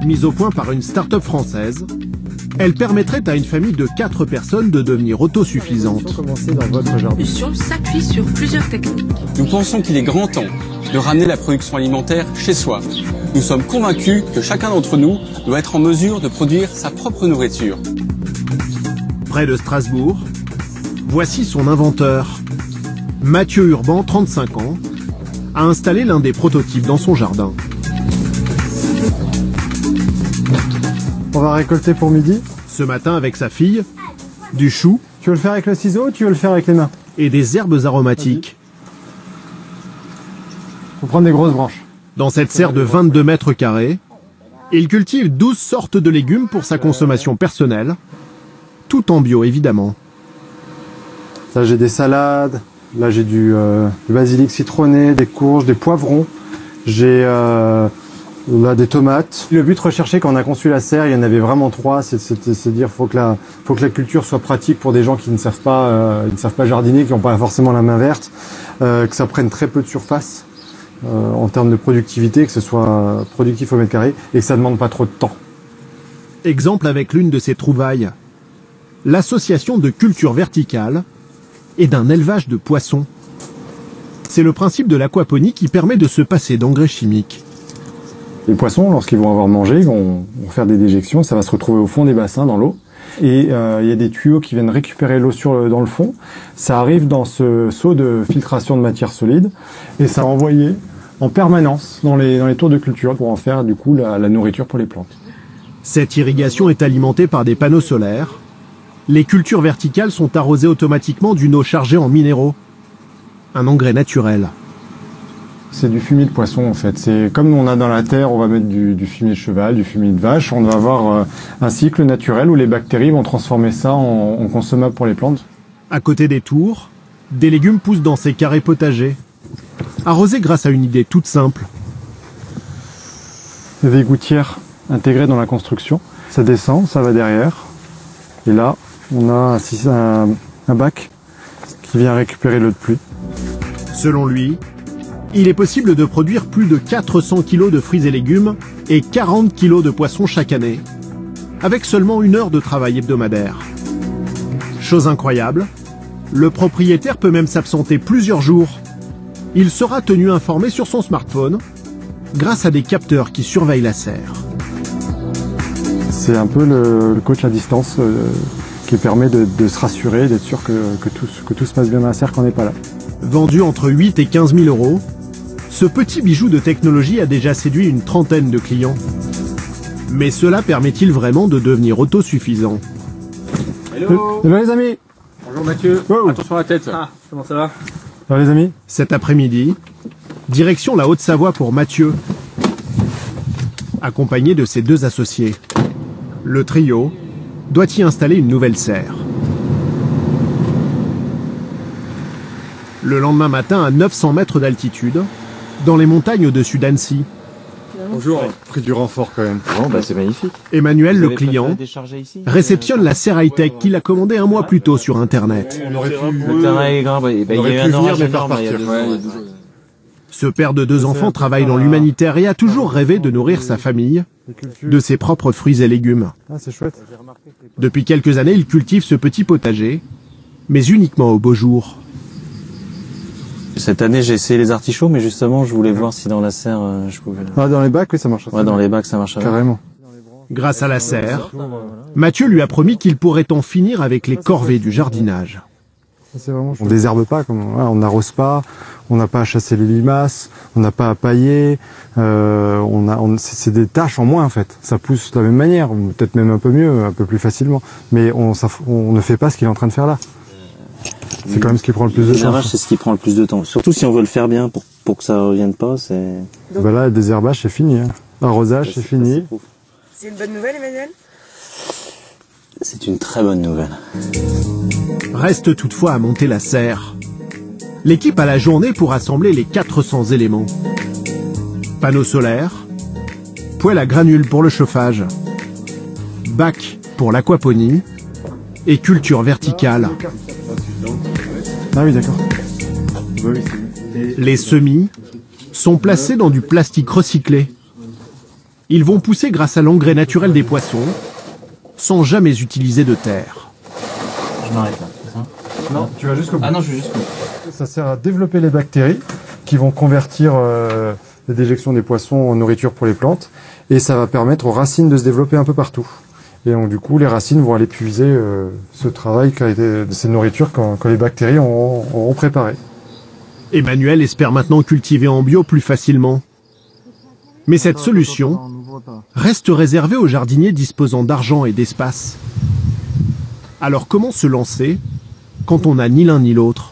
mise au point par une start-up française, elle permettrait à une famille de 4 personnes de devenir autosuffisante. La solution s'appuie sur plusieurs techniques. Nous pensons qu'il est grand temps de ramener la production alimentaire chez soi. Nous sommes convaincus que chacun d'entre nous doit être en mesure de produire sa propre nourriture. Près de Strasbourg, voici son inventeur. Mathieu Urban, 35 ans, a installé l'un des prototypes dans son jardin. On va récolter pour midi. Ce matin, avec sa fille, du chou. Tu veux le faire avec le ciseau ou tu veux le faire avec les mains? Et des herbes aromatiques. Faut prendre des grosses branches. Dans cette serre de 22 mètres carrés, il cultive 12 sortes de légumes pour sa consommation personnelle, tout en bio évidemment. Là j'ai des salades, là j'ai du basilic citronné, des courges, des poivrons, j'ai là des tomates. Le but recherché quand on a conçu la serre, il y en avait vraiment 3, c'est de dire faut que la culture soit pratique pour des gens qui ne savent pas jardiner, qui n'ont pas forcément la main verte, que ça prenne très peu de surface. En termes de productivité, que ce soit productif au mètre carré et que ça ne demande pas trop de temps. Exemple avec l'une de ses trouvailles, l'association de culture verticale et d'un élevage de poissons. C'est le principe de l'aquaponie qui permet de se passer d'engrais chimiques. Les poissons, lorsqu'ils vont avoir mangé, vont faire des déjections, ça va se retrouver au fond des bassins, dans l'eau. Et il y a des tuyaux qui viennent récupérer l'eau dans le fond. Ça arrive dans ce seau de filtration de matière solide et ça est envoyé en permanence dans les tours de culture pour en faire du coup la nourriture pour les plantes. Cette irrigation est alimentée par des panneaux solaires. Les cultures verticales sont arrosées automatiquement d'une eau chargée en minéraux. Un engrais naturel. C'est du fumier de poisson en fait. C'est comme on a dans la terre, on va mettre du fumier de cheval, du fumier de vache. On va avoir un cycle naturel où les bactéries vont transformer ça en consommable pour les plantes. À côté des tours, des légumes poussent dans ces carrés potagers. Arrosés grâce à une idée toute simple. Il y a des gouttières intégrées dans la construction. Ça descend, ça va derrière. Et là, on a un bac qui vient récupérer l'eau de pluie. Selon lui, il est possible de produire plus de 400 kg de fruits et légumes et 40 kg de poissons chaque année, avec seulement 1 heure de travail hebdomadaire. Chose incroyable, le propriétaire peut même s'absenter plusieurs jours. Il sera tenu informé sur son smartphone grâce à des capteurs qui surveillent la serre. C'est un peu le coach à distance qui permet de se rassurer, d'être sûr que tout se passe bien dans la serre quand on n'est pas là. Vendu entre 8 et 15 000 euros, ce petit bijou de technologie a déjà séduit une trentaine de clients. Mais cela permet-il vraiment de devenir autosuffisant? Hello les amis. Bonjour Mathieu, wow. Attention à la tête. Ah, comment ça va? Hello les amis. Cet après-midi, direction la Haute-Savoie pour Mathieu, accompagné de ses 2 associés. Le trio doit y installer une nouvelle serre. Le lendemain matin, à 900 mètres d'altitude, dans les montagnes au-dessus d'Annecy. Bonjour. Pris du renfort quand même. Bon, bah c'est magnifique. Emmanuel, le client, réceptionne la serre high-tech qu'il a commandée un mois plus tôt sur Internet. On aurait pu, Le terrain est grand, il y a eu un orage énorme il y a 2 ans. Ce père de 2 enfants travaille dans l'humanitaire et a toujours rêvé de nourrir sa famille de ses propres fruits et légumes. Ah, c'est chouette. Depuis quelques années, il cultive ce petit potager, mais uniquement au beau jour. Cette année, j'ai essayé les artichauts, mais justement, je voulais voir si dans la serre, je pouvais... Ah, dans les bacs, oui, ça marche. Ouais, dans les bacs, ça marche. Carrément. Grâce à la serre, Mathieu lui a promis qu'il pourrait en finir avec les corvées du jardinage. C'est vraiment chouette. On désherbe pas, on n'arrose pas, on n'a pas à chasser les limaces, on n'a pas à pailler, c'est des tâches en moins en fait. Ça pousse de la même manière, peut-être même un peu mieux, un peu plus facilement, mais on ne fait pas ce qu'il est en train de faire là. C'est quand même ce qui prend le plus de temps. Le désherbage, c'est ce qui prend le plus de temps. Surtout si on veut le faire bien pour que ça revienne pas, c'est... Bah là, le désherbage, c'est fini. Hein. Arrosage, c'est fini. C'est une bonne nouvelle, Emmanuel? C'est une très bonne nouvelle. Reste toutefois à monter la serre. L'équipe a la journée pour assembler les 400 éléments. Panneaux solaires, poêle à granules pour le chauffage, bac pour l'aquaponie et culture verticale. Ah oui, d'accord. Les semis sont placés dans du plastique recyclé. Ils vont pousser grâce à l'engrais naturel des poissons, sans jamais utiliser de terre. Je m'arrête là, c'est ça? Non, tu vas jusqu'au bout. Ah non, je vais jusqu'au bout. Ça sert à développer les bactéries qui vont convertir les déjections des poissons en nourriture pour les plantes. Et ça va permettre aux racines de se développer un peu partout. Et donc du coup, les racines vont aller puiser ce travail qu'a été cette nourriture quand les bactéries ont préparé. Emmanuel espère maintenant cultiver en bio plus facilement. Mais cette solution reste réservée aux jardiniers disposant d'argent et d'espace. Alors comment se lancer quand on n'a ni l'un ni l'autre ?